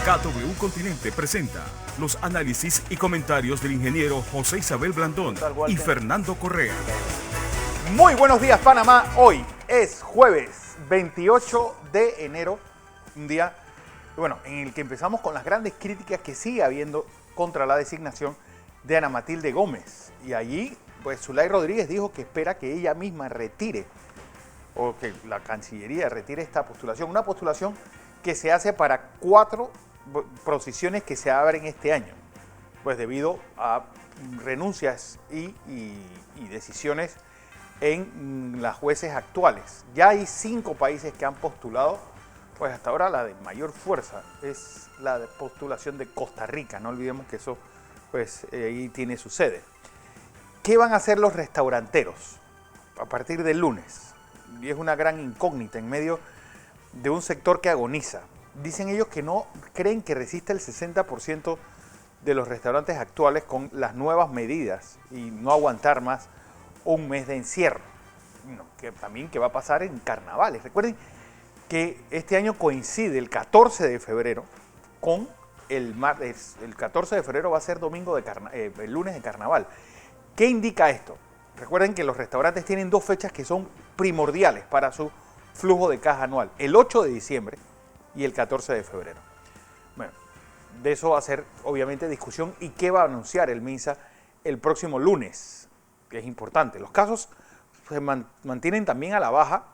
KW Continente presenta los análisis y comentarios del ingeniero José Isabel Blandón y Fernando Correa. Muy buenos días, Panamá. Hoy es jueves 28 de enero, un día en el que empezamos con las grandes críticas que sigue habiendo contra la designación de Ana Matilde Gómez. Y allí, pues, Zulay Rodríguez dijo que espera que ella misma retire, o que la Cancillería retire esta postulación. Una postulación que se hace para 4 posiciones que se abren este año, pues debido a renuncias y decisiones en las jueces actuales. Ya hay 5 países que han postulado, pues hasta ahora la de mayor fuerza es la de postulación de Costa Rica. No olvidemos que eso, pues, ahí tiene su sede. ¿Qué van a hacer los restauranteros a partir del lunes? Y es una gran incógnita en medio de un sector que agoniza. Dicen ellos que no creen que resista el 60% de los restaurantes actuales con las nuevas medidas y no aguantar más un mes de encierro. Que también que va a pasar en carnavales. Recuerden que este año coincide el 14 de febrero con el martes. El 14 de febrero va a ser domingo el lunes de carnaval. ¿Qué indica esto? Recuerden que los restaurantes tienen 2 fechas que son primordiales para su flujo de caja anual: el 8 de diciembre y el 14 de febrero. Bueno, de eso va a ser obviamente discusión. ¿Y qué va a anunciar el MINSA el próximo lunes? Que es importante. Los casos se mantienen también a la baja,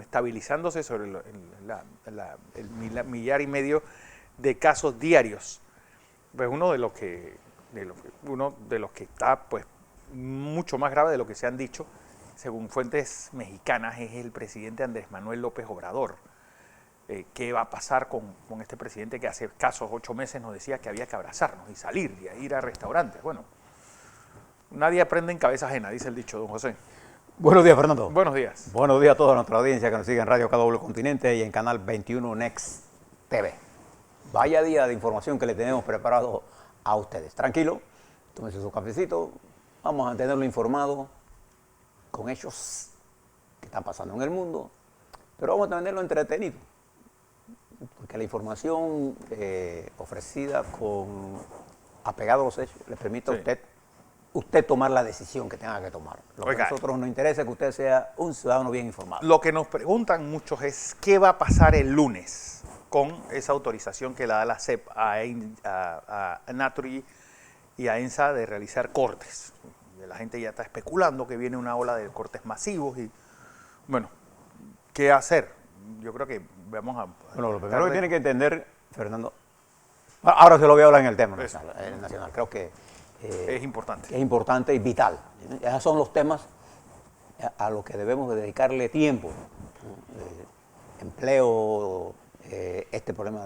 estabilizándose sobre el 1,5 millar de casos diarios. Pues uno de los que está, pues, mucho más grave de lo que se han dicho, según fuentes mexicanas, es el presidente Andrés Manuel López Obrador. ¿Qué va a pasar con este presidente que hace escasos 8 meses nos decía que había que abrazarnos y salir y ir a restaurantes? Bueno, nadie aprende en cabeza ajena, dice el dicho, don José. Buenos días, Fernando. Buenos días. Buenos días a toda nuestra audiencia que nos sigue en Radio KW Continente y en Canal 21 Next TV. Vaya día de información que le tenemos preparado a ustedes. Tranquilo, tómense su cafecito, vamos a tenerlo informado con hechos que están pasando en el mundo, pero vamos a tenerlo entretenido, porque la información ofrecida apegado a los hechos le permite a usted tomar la decisión que tenga que tomar. Lo que a nosotros nos interesa es que usted sea un ciudadano bien informado. Lo que nos preguntan muchos es qué va a pasar el lunes con esa autorización que la da la CEP a Naturgy y a ENSA de realizar cortes. La gente ya está especulando que viene una ola de cortes masivos y, bueno, ¿qué hacer? Yo creo que vamos a... Bueno, lo primero que tiene que entender, Fernando, ahora se lo voy a hablar en el tema nacional, creo que es importante. Es importante y vital. Esos son los temas a los que debemos de dedicarle tiempo. Empleo, este problema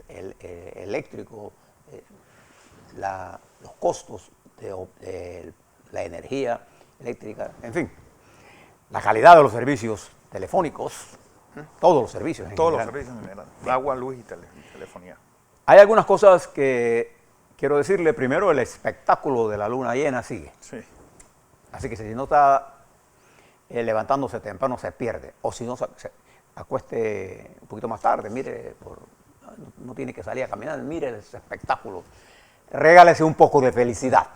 eléctrico, los costos de la energía eléctrica, en fin, la calidad de los servicios telefónicos, todos los servicios en general. Todos los servicios en general, agua, luz y telefonía. Hay algunas cosas que quiero decirle. Primero, el espectáculo de la luna llena sigue. Sí. Así que si no está levantándose temprano, se pierde. O si no, se acueste un poquito más tarde, mire, no tiene que salir a caminar, mire ese espectáculo. Regálese un poco de felicidad.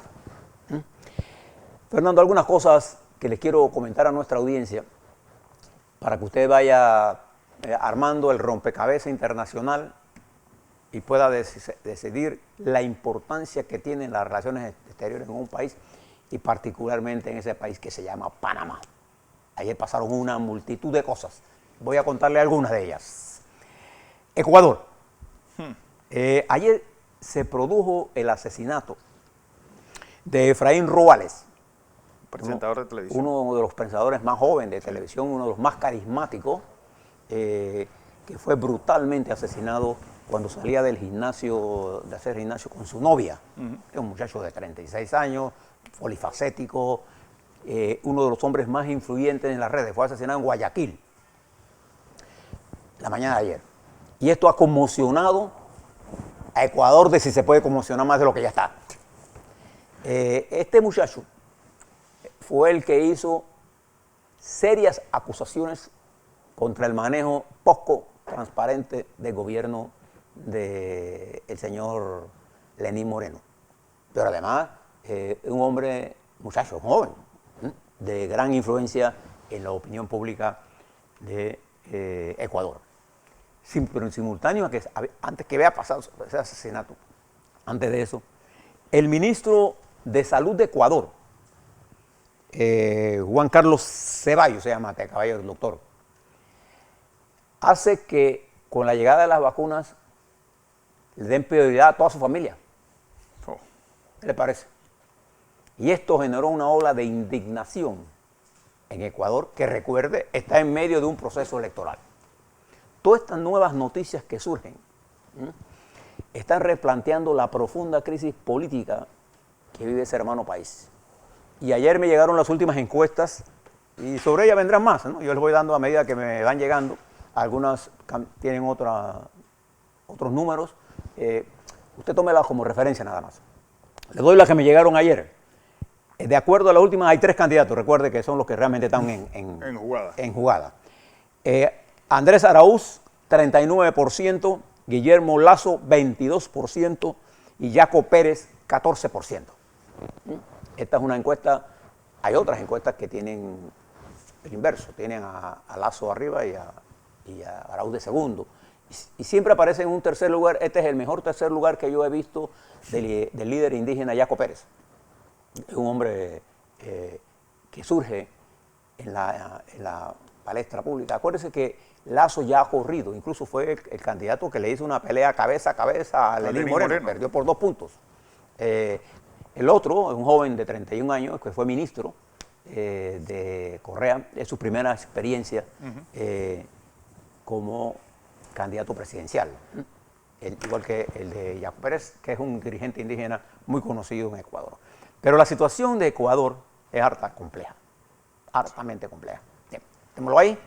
Fernando, algunas cosas que les quiero comentar a nuestra audiencia para que usted vaya armando el rompecabezas internacional y pueda decidir la importancia que tienen las relaciones exteriores en un país y particularmente en ese país que se llama Panamá. Ayer pasaron una multitud de cosas. Voy a contarle algunas de ellas. Ecuador. Ayer se produjo el asesinato de Efraín Ruales, presentador de televisión. Uno de los pensadores más jóvenes de televisión, uno de los más carismáticos, que fue brutalmente asesinado cuando salía del gimnasio, de hacer gimnasio con su novia. Es un muchacho de 36 años, polifacético, uno de los hombres más influyentes en las redes. Fue asesinado en Guayaquil la mañana de ayer. Y esto ha conmocionado a Ecuador, de si se puede conmocionar más de lo que ya está. Este muchacho fue el que hizo serias acusaciones contra el manejo poco transparente del gobierno del señor Lenín Moreno. Pero además, un hombre, muchacho, joven, de gran influencia en la opinión pública de Ecuador. Pero en simultáneo, antes que vea pasado ese asesinato, antes de eso, el ministro de Salud de Ecuador, Juan Carlos Ceballos, se llama este caballero, el doctor, hace que con la llegada de las vacunas le den prioridad a toda su familia. ¿Qué le parece? Y esto generó una ola de indignación en Ecuador, que recuerde, está en medio de un proceso electoral. Todas estas nuevas noticias que surgen están replanteando la profunda crisis política que vive ese hermano país. Y ayer me llegaron las últimas encuestas y sobre ellas vendrán más, ¿no? Yo les voy dando a medida que me van llegando. Algunas tienen otros números. Usted tómela como referencia nada más. Le doy las que me llegaron ayer. De acuerdo a la última, hay 3 candidatos, recuerde que son los que realmente están en jugada. Andrés Araúz, 39%, Guillermo Lasso, 22% y Yaco Pérez, 14%. Esta es una encuesta, hay otras encuestas que tienen el inverso, tienen a Lasso arriba y a Araúz de segundo. Y siempre aparece en un tercer lugar. Este es el mejor tercer lugar que yo he visto del líder indígena Yaco Pérez. Es un hombre que surge en la palestra pública. Acuérdense que Lasso ya ha corrido, incluso fue el candidato que le hizo una pelea cabeza a cabeza a Lenín Moreno, perdió por 2 puntos. El otro es un joven de 31 años que fue ministro de Correa, es su primera experiencia como candidato presidencial, igual que el de Yaco Pérez, que es un dirigente indígena muy conocido en Ecuador. Pero la situación de Ecuador es hartamente compleja. Témoslo ahí,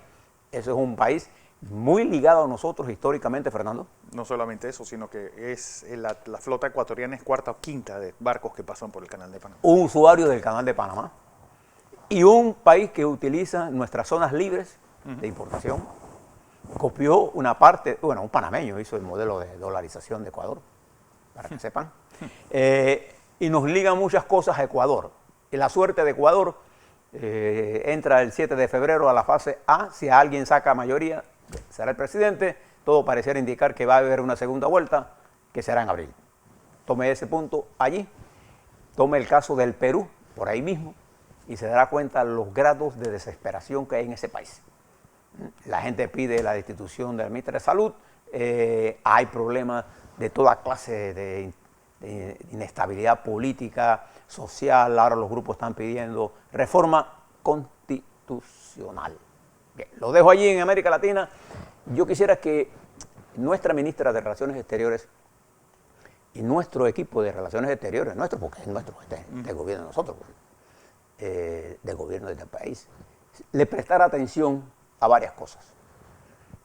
eso es un país muy ligado a nosotros históricamente, Fernando. No solamente eso, sino que es la flota ecuatoriana es cuarta o quinta de barcos que pasan por el Canal de Panamá. Un usuario del Canal de Panamá y un país que utiliza nuestras zonas libres de importación. Copió una parte, bueno, un panameño hizo el modelo de dolarización de Ecuador, para que sepan. Y nos liga muchas cosas a Ecuador. Y la suerte de Ecuador entra el 7 de febrero a la fase A. Si alguien saca mayoría, será el presidente. Todo pareciera indicar que va a haber una segunda vuelta, que será en abril. Tome ese punto allí. Tome el caso del Perú, por ahí mismo, y se dará cuenta los grados de desesperación que hay en ese país. La gente pide la destitución del ministro de Salud. Hay problemas de toda clase de inestabilidad política, social. Ahora los grupos están pidiendo reforma constitucional. Bien, lo dejo allí en América Latina. Yo quisiera que nuestra ministra de Relaciones Exteriores y nuestro equipo de Relaciones Exteriores, porque es nuestro, del gobierno de nosotros, del gobierno de este país, le prestara atención a varias cosas.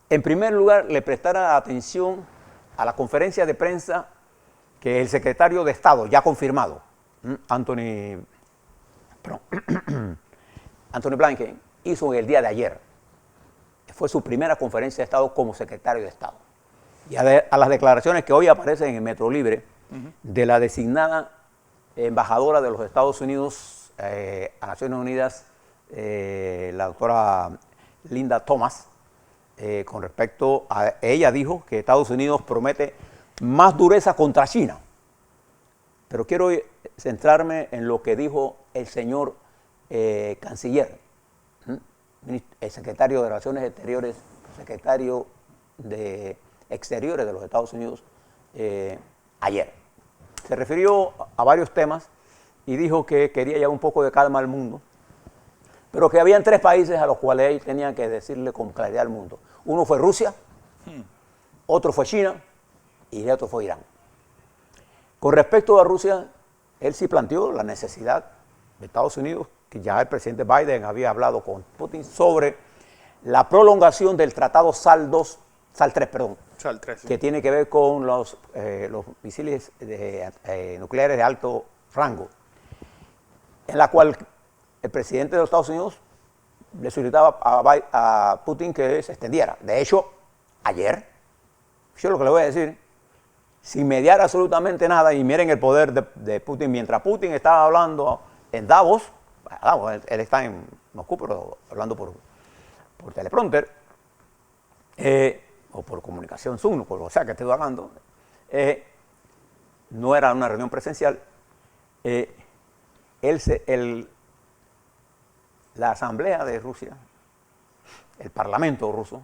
En primer lugar, le prestara atención a la conferencia de prensa que el secretario de Estado, ya confirmado, Anthony Blinken, hizo el día de ayer. Fue su primera conferencia de Estado como secretario de Estado. Y a las declaraciones que hoy aparecen en Metro Libre de la designada embajadora de los Estados Unidos a Naciones Unidas, la doctora Linda Thomas, con respecto a ella dijo que Estados Unidos promete más dureza contra China. Pero quiero centrarme en lo que dijo el señor canciller, el secretario de Relaciones Exteriores, secretario de Exteriores de los Estados Unidos, ayer. Se refirió a varios temas y dijo que quería llevar un poco de calma al mundo, pero que habían 3 países a los cuales él tenía que decirle con claridad al mundo. Uno fue Rusia, otro fue China y el otro fue Irán. Con respecto a Rusia, él sí planteó la necesidad de Estados Unidos, que ya el presidente Biden había hablado con Putin sobre la prolongación del tratado SAL 3, sí, que tiene que ver con los misiles nucleares de alto rango, en la cual el presidente de los Estados Unidos le solicitaba a Putin que se extendiera. De hecho, ayer, yo lo que le voy a decir, sin mediar absolutamente nada. Y miren el poder de Putin. Mientras Putin estaba hablando en Davos, él está en Moscú, pero hablando por teleprompter, o por comunicación Zoom, por lo sea que esté hablando, no era una reunión presencial. La Asamblea de Rusia, el Parlamento ruso,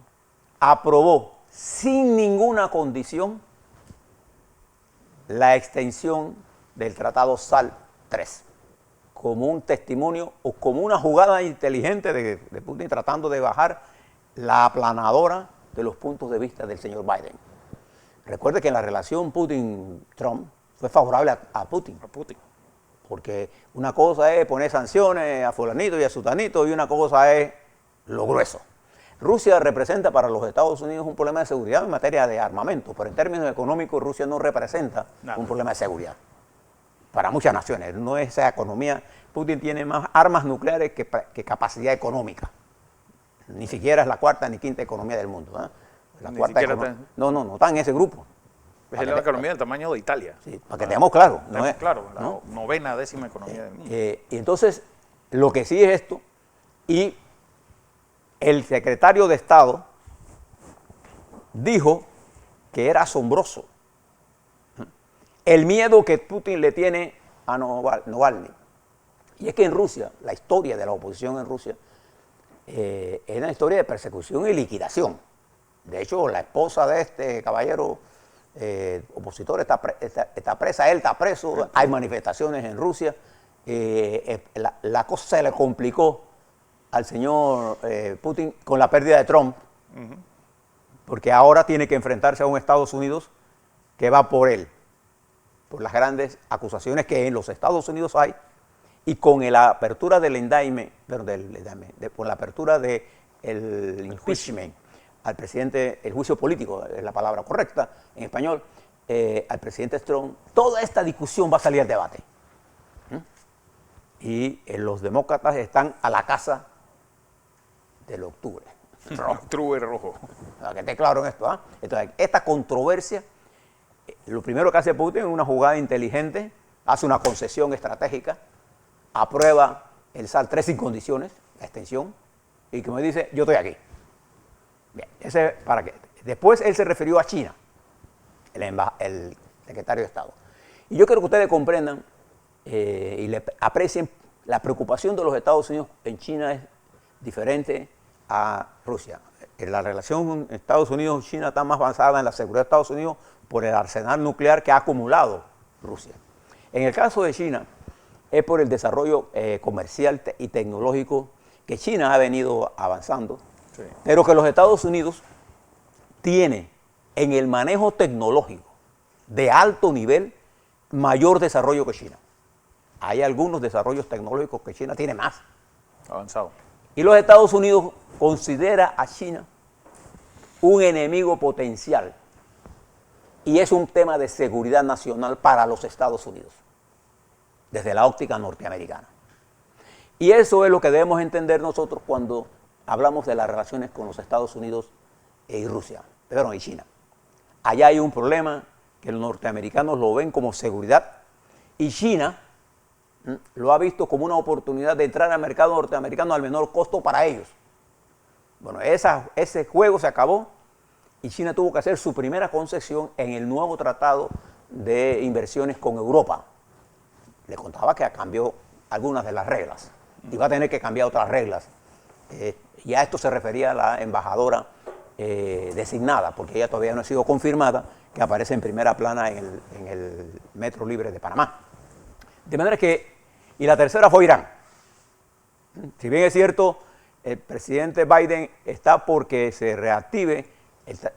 aprobó sin ninguna condición la extensión del Tratado SALT III, como un testimonio o como una jugada inteligente de Putin tratando de bajar la aplanadora de los puntos de vista del señor Biden. Recuerde que en la relación Putin-Trump fue favorable a Putin. Porque una cosa es poner sanciones a fulanito y a sutanito y una cosa es lo grueso. Rusia representa para los Estados Unidos un problema de seguridad en materia de armamento, pero en términos económicos Rusia no representa un problema de seguridad. Para muchas naciones, no es esa economía. Putin tiene más armas nucleares que capacidad económica. Ni siquiera es la cuarta ni quinta economía del mundo. La cuarta no está en ese grupo. Es la economía del tamaño de Italia. Sí, para que tengamos claro. La novena, décima economía del mundo. Y entonces, lo que sí es esto, y el secretario de Estado dijo que era asombroso el miedo que Putin le tiene a Navalny. Y es que en Rusia, la historia de la oposición en Rusia es una historia de persecución y liquidación. De hecho, la esposa de este caballero opositor está presa, él está preso, hay manifestaciones en Rusia. La cosa se le complicó al señor Putin con la pérdida de Trump, porque ahora tiene que enfrentarse a un Estados Unidos que va por él, por las grandes acusaciones que en los Estados Unidos hay, y con la apertura del indictment, por la apertura del impeachment al presidente, el juicio político es la palabra correcta en español, al presidente Trump, toda esta discusión va a salir al debate. Y los demócratas están a la caza del octubre. Octubre rojo. Para que esté claro en esto. Entonces, esta controversia, lo primero que hace Putin es una jugada inteligente, hace una concesión estratégica, aprueba el SALT III sin condiciones, la extensión, y como dice, yo estoy aquí. Bien, ¿para qué? Después él se refirió a China, el secretario de Estado. Y yo quiero que ustedes comprendan y le aprecien la preocupación de los Estados Unidos en China es diferente a Rusia. La relación Estados Unidos-China está más avanzada en la seguridad de Estados Unidos por el arsenal nuclear que ha acumulado Rusia. En el caso de China, es por el desarrollo comercial y tecnológico que China ha venido avanzando, sí, pero que los Estados Unidos tiene en el manejo tecnológico de alto nivel mayor desarrollo que China. Hay algunos desarrollos tecnológicos que China tiene más avanzado. Y los Estados Unidos considera a China un enemigo potencial. Y es un tema de seguridad nacional para los Estados Unidos, desde la óptica norteamericana. Y eso es lo que debemos entender nosotros cuando hablamos de las relaciones con los Estados Unidos y Rusia, y China. Allá hay un problema que los norteamericanos lo ven como seguridad y China lo ha visto como una oportunidad de entrar al mercado norteamericano al menor costo para ellos. Bueno, ese juego se acabó y China tuvo que hacer su primera concesión en el nuevo tratado de inversiones con Europa. Le contaba que cambió algunas de las reglas y va a tener que cambiar otras reglas. Y a esto se refería a la embajadora designada, porque ella todavía no ha sido confirmada, que aparece en primera plana en el Metro Libre de Panamá. De manera que, y la tercera fue Irán. Si bien es cierto, el presidente Biden está porque se reactive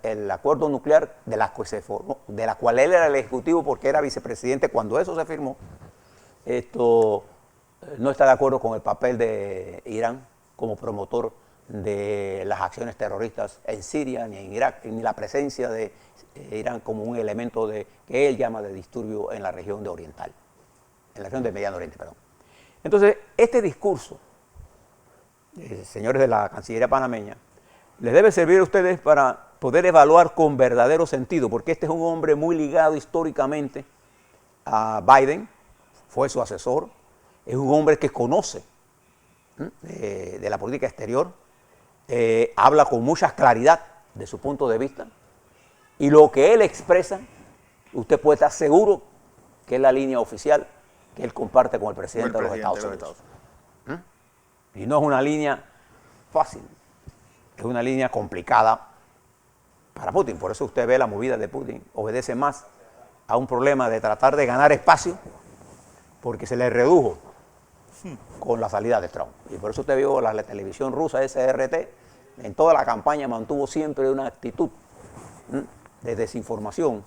el acuerdo nuclear de la cual él era el ejecutivo porque era vicepresidente cuando eso se firmó, no está de acuerdo con el papel de Irán como promotor de las acciones terroristas en Siria ni en Irak, ni la presencia de Irán como un elemento que él llama de disturbio en la región de Oriental, en la región del Mediano Oriente, perdón. Entonces, este discurso, señores de la Cancillería panameña, les debe servir a ustedes para poder evaluar con verdadero sentido, porque este es un hombre muy ligado históricamente a Biden, fue su asesor, es un hombre que conoce de la política exterior, habla con mucha claridad de su punto de vista, y lo que él expresa, usted puede estar seguro que es la línea oficial que él comparte con el presidente de los Estados Unidos. Y no es una línea fácil, es una línea complicada para Putin. Por eso usted ve la movida de Putin, obedece más a un problema de tratar de ganar espacio, porque se le redujo con la salida de Trump. Y por eso usted vio la televisión rusa, SRT, en toda la campaña mantuvo siempre una actitud de desinformación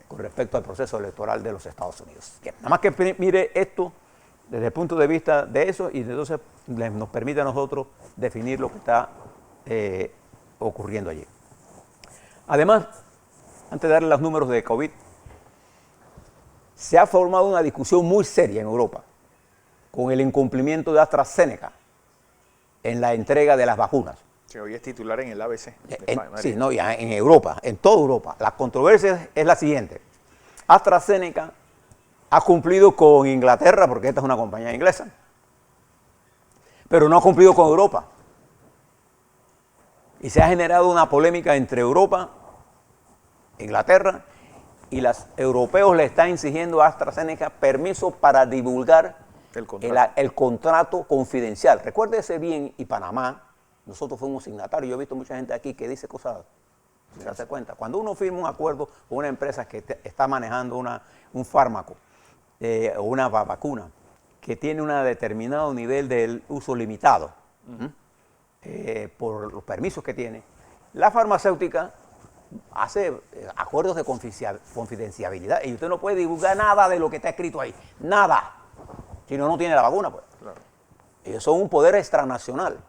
con respecto al proceso electoral de los Estados Unidos. Nada más que mire esto desde el punto de vista de eso, y entonces nos permite a nosotros definir lo que está ocurriendo allí. Además, antes de darle los números de COVID, se ha formado una discusión muy seria en Europa con el incumplimiento de AstraZeneca en la entrega de las vacunas. Sí, hoy es titular en el ABC. Sí, no, ya en Europa, en toda Europa. La controversia es la siguiente. AstraZeneca ha cumplido con Inglaterra, porque esta es una compañía inglesa, pero no ha cumplido con Europa. Y se ha generado una polémica entre Europa, Inglaterra, y los europeos le están exigiendo a AstraZeneca permiso para divulgar el contrato confidencial. Recuérdese bien, y Panamá, nosotros fuimos signatarios. Yo he visto mucha gente aquí que dice cosas, se hace cuenta. Cuando uno firma un acuerdo con una empresa que está manejando un fármaco o una vacuna que tiene un determinado nivel de uso limitado, por los permisos que tiene, la farmacéutica hace acuerdos de confidencialidad y usted no puede divulgar nada de lo que está escrito ahí, nada, si no tiene la vacuna, pues. Claro. Ellos son un poder extranacional.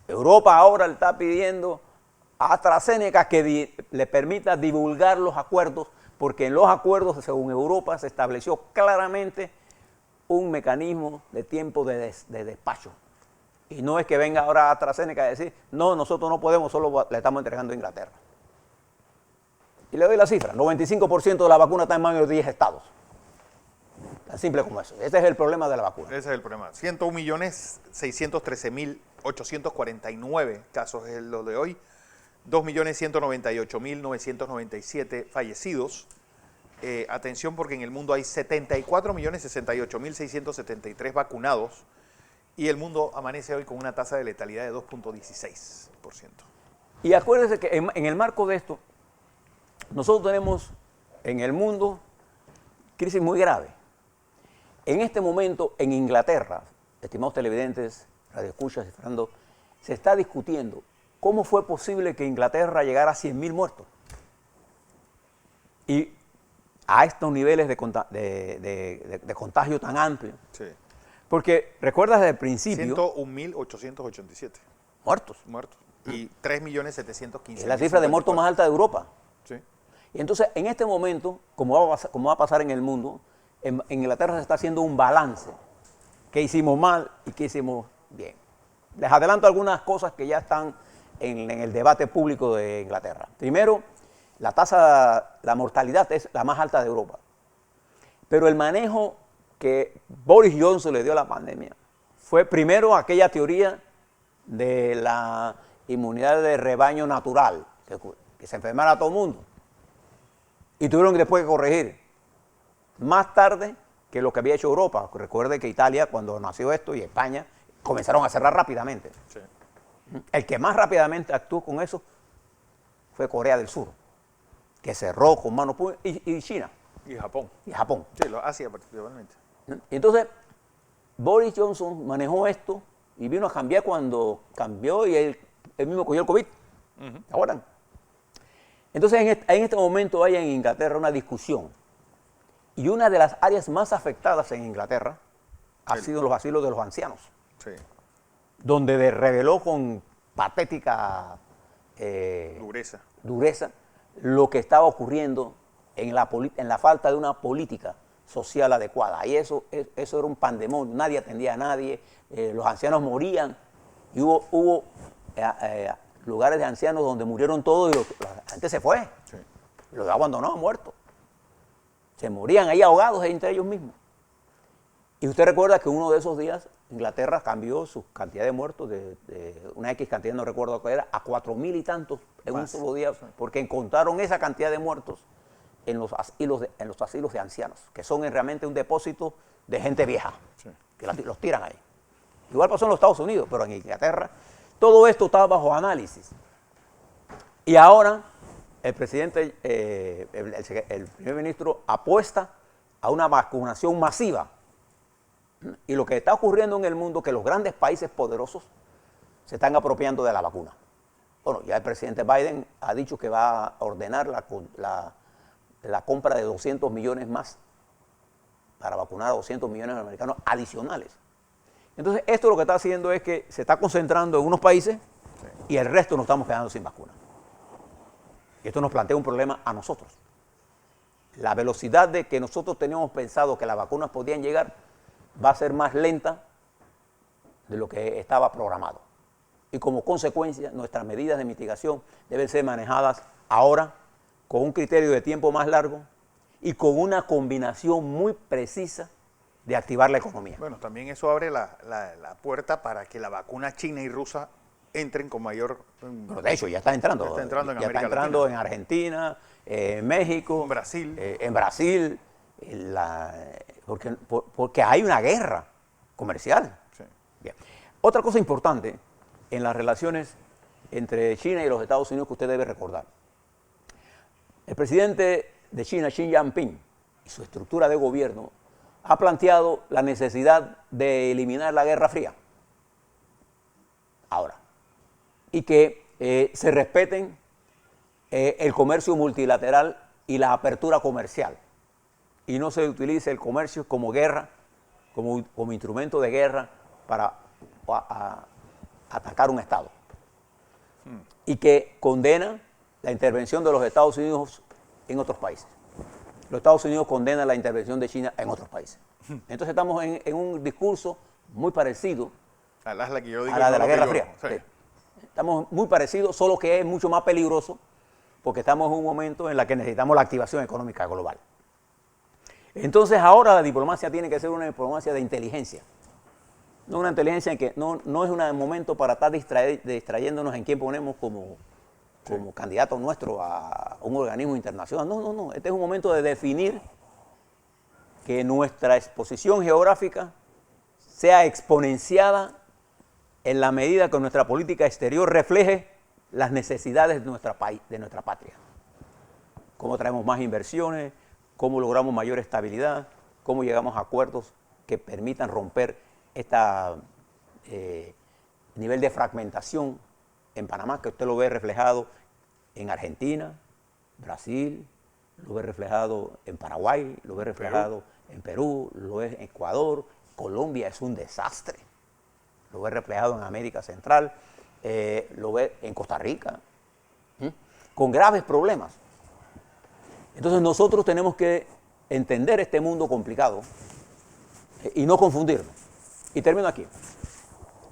Europa ahora le está pidiendo a AstraZeneca que le permita divulgar los acuerdos, porque en los acuerdos, según Europa, se estableció claramente un mecanismo de tiempo de despacho. Y no es que venga ahora AstraZeneca a decir, no, nosotros no podemos, solo le estamos entregando a Inglaterra. Y le doy la cifra, 95% de la vacuna está en manos de 10 estados. Tan simple como eso. Ese es el problema de la vacuna. Ese es el problema. 101.613.849 casos es lo de hoy. 2.198.997 fallecidos. Atención, porque en el mundo hay 74.068.673 vacunados y el mundo amanece hoy con una tasa de letalidad de 2.16%. Y acuérdense que en el marco de esto, nosotros tenemos en el mundo crisis muy grave. En este momento, en Inglaterra, estimados televidentes, radioescuchas y Fernando, se está discutiendo cómo fue posible que Inglaterra llegara a 100.000 muertos. Y a estos niveles de contagio tan amplio. Sí. Porque, ¿recuerdas desde el principio? 101.887. Muertos. Y 3.715.000. Es la cifra de muertos más alta de Europa. Sí. Y entonces, en este momento, como va a pasar en el mundo, en Inglaterra se está haciendo un balance. ¿Qué hicimos mal y qué hicimos bien? Les adelanto algunas cosas que ya están en el debate público de Inglaterra. Primero, la mortalidad es la más alta de Europa. Pero el manejo que Boris Johnson le dio a la pandemia fue primero aquella teoría de la inmunidad de rebaño natural, que se enfermara a todo el mundo. Y tuvieron después que corregir. Más tarde que lo que había hecho Europa. Recuerde que Italia, cuando nació esto, y España, comenzaron a cerrar rápidamente. Sí. El que más rápidamente actuó con eso fue Corea del Sur, que cerró con mano puño, y China. Y Japón. Y Japón. Sí, Asia particularmente. Entonces, Boris Johnson manejó esto y vino a cambiar cuando cambió y él mismo cogió el COVID. ¿Se acuerdan? Entonces, en este momento hay en Inglaterra una discusión. Y una de las áreas más afectadas en Inglaterra ha sido los asilos de los ancianos. Sí. Donde reveló con patética dureza lo que estaba ocurriendo en la falta de una política social adecuada. Y eso era un pandemonio, nadie atendía a nadie, los ancianos morían y hubo lugares de ancianos donde murieron todos y la gente se fue. Sí. Los abandonados, muertos. Se morían ahí ahogados entre ellos mismos. Y usted recuerda que uno de esos días Inglaterra cambió su cantidad de muertos de una X cantidad, no recuerdo cuál era, a 4.000 y tantos en un solo día, porque encontraron esa cantidad de muertos en los asilos de ancianos, que son realmente un depósito de gente vieja, que los tiran ahí. Igual pasó en los Estados Unidos, pero en Inglaterra todo esto está bajo análisis. Y ahora el presidente, el primer ministro apuesta a una vacunación masiva. Y lo que está ocurriendo en el mundo es que los grandes países poderosos se están apropiando de la vacuna. Bueno, ya el presidente Biden ha dicho que va a ordenar la compra de 200 millones más para vacunar a 200 millones de americanos adicionales. Entonces, esto lo que está haciendo es que se está concentrando en unos países y el resto nos estamos quedando sin vacuna. Y esto nos plantea un problema a nosotros. La velocidad de que nosotros teníamos pensado que las vacunas podían llegar va a ser más lenta de lo que estaba programado. Y como consecuencia, nuestras medidas de mitigación deben ser manejadas ahora con un criterio de tiempo más largo y con una combinación muy precisa de activar la economía. Bueno, también eso abre la puerta para que la vacuna china y rusa entren con mayor... Pero de hecho, ya está entrando. Ya está entrando en ya América está entrando Latina. en Argentina, en México. En Brasil. En Brasil. Porque hay una guerra comercial. Sí. Bien. Otra cosa importante en las relaciones entre China y los Estados Unidos que usted debe recordar. El presidente de China, Xi Jinping, y su estructura de gobierno ha planteado la necesidad de eliminar la Guerra Fría. Ahora. Y que se respeten el comercio multilateral y la apertura comercial. Y no se utilice el comercio como guerra, como instrumento de guerra para atacar un Estado. Y que condena la intervención de los Estados Unidos en otros países. Los Estados Unidos condenan la intervención de China en otros países. Entonces estamos en un discurso muy parecido a la que yo digo, a la de la Guerra Fría. Sí. Sí. Estamos muy parecidos, solo que es mucho más peligroso porque estamos en un momento en el que necesitamos la activación económica global. Entonces ahora la diplomacia tiene que ser una diplomacia de inteligencia. No una inteligencia en que no es un momento para estar distrayéndonos en quién ponemos como candidato nuestro a un organismo internacional. No. Este es un momento de definir que nuestra exposición geográfica sea exponenciada en la medida que nuestra política exterior refleje las necesidades de nuestra patria. Cómo traemos más inversiones, cómo logramos mayor estabilidad, cómo llegamos a acuerdos que permitan romper este nivel de fragmentación en Panamá, que usted lo ve reflejado en Argentina, Brasil, lo ve reflejado en Paraguay, lo ve reflejado en Perú, lo ve en Ecuador, Colombia es un desastre, lo ve reflejado en América Central, lo ve en Costa Rica, con graves problemas. Entonces nosotros tenemos que entender este mundo complicado y no confundirnos. Y termino aquí.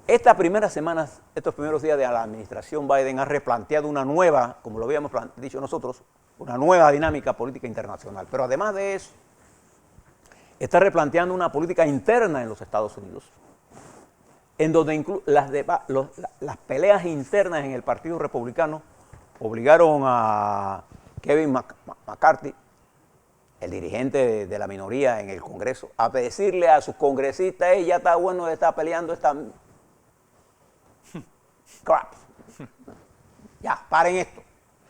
Estas primeras semanas, estos primeros días de la administración Biden ha replanteado una nueva, como lo habíamos dicho nosotros, una nueva dinámica política internacional. Pero además de eso, está replanteando una política interna en los Estados Unidos, en donde las peleas internas en el Partido Republicano obligaron a Kevin McCarthy, el dirigente de la minoría en el Congreso, a decirle a sus congresistas, ya está bueno de estar peleando esta crap. Ya, paren esto.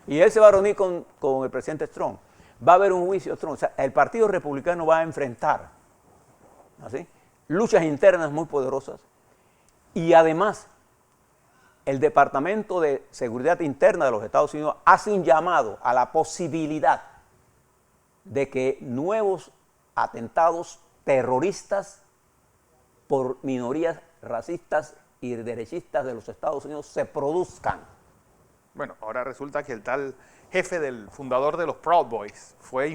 Y él se va a reunir con el presidente Trump. Va a haber un juicio Trump. O sea, el Partido Republicano va a enfrentar luchas internas muy poderosas. Y además, el Departamento de Seguridad Interna de los Estados Unidos hace un llamado a la posibilidad de que nuevos atentados terroristas por minorías racistas y derechistas de los Estados Unidos se produzcan. Bueno, ahora resulta que el tal jefe del fundador de los Proud Boys fue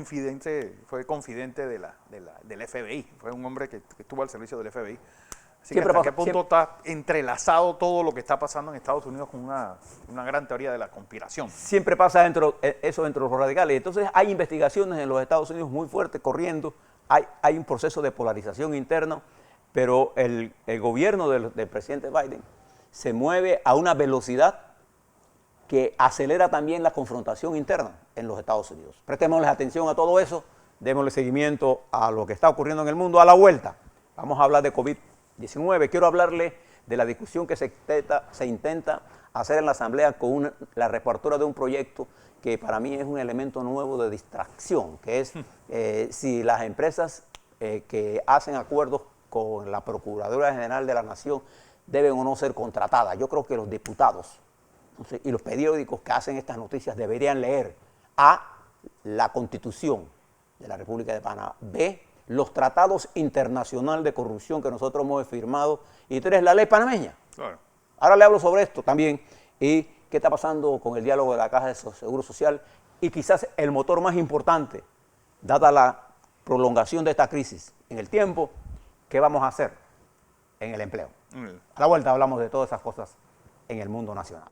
confidente del FBI. Fue un hombre que estuvo al servicio del FBI Así que ¿hasta qué punto está entrelazado todo lo que está pasando en Estados Unidos con una gran teoría de la conspiración? Siempre pasa eso dentro de los radicales. Entonces hay investigaciones en los Estados Unidos muy fuertes corriendo, hay un proceso de polarización interna, pero el gobierno del presidente Biden se mueve a una velocidad que acelera también la confrontación interna en los Estados Unidos. Prestémosle atención a todo eso, démosle seguimiento a lo que está ocurriendo en el mundo. A la vuelta, vamos a hablar de COVID-19. Quiero hablarle de la discusión que se intenta hacer en la Asamblea con la reapertura de un proyecto que para mí es un elemento nuevo de distracción, que es si las empresas que hacen acuerdos con la Procuraduría General de la Nación deben o no ser contratadas. Yo creo que los diputados y los periódicos que hacen estas noticias deberían leer A, la Constitución de la República de Panamá, B, los tratados internacionales de corrupción que nosotros hemos firmado, y 3, la ley panameña. Claro. Ahora le hablo sobre esto también y qué está pasando con el diálogo de la Caja de Seguro Social y quizás el motor más importante, dada la prolongación de esta crisis en el tiempo, ¿qué vamos a hacer en el empleo? A la vuelta hablamos de todas esas cosas en el mundo nacional.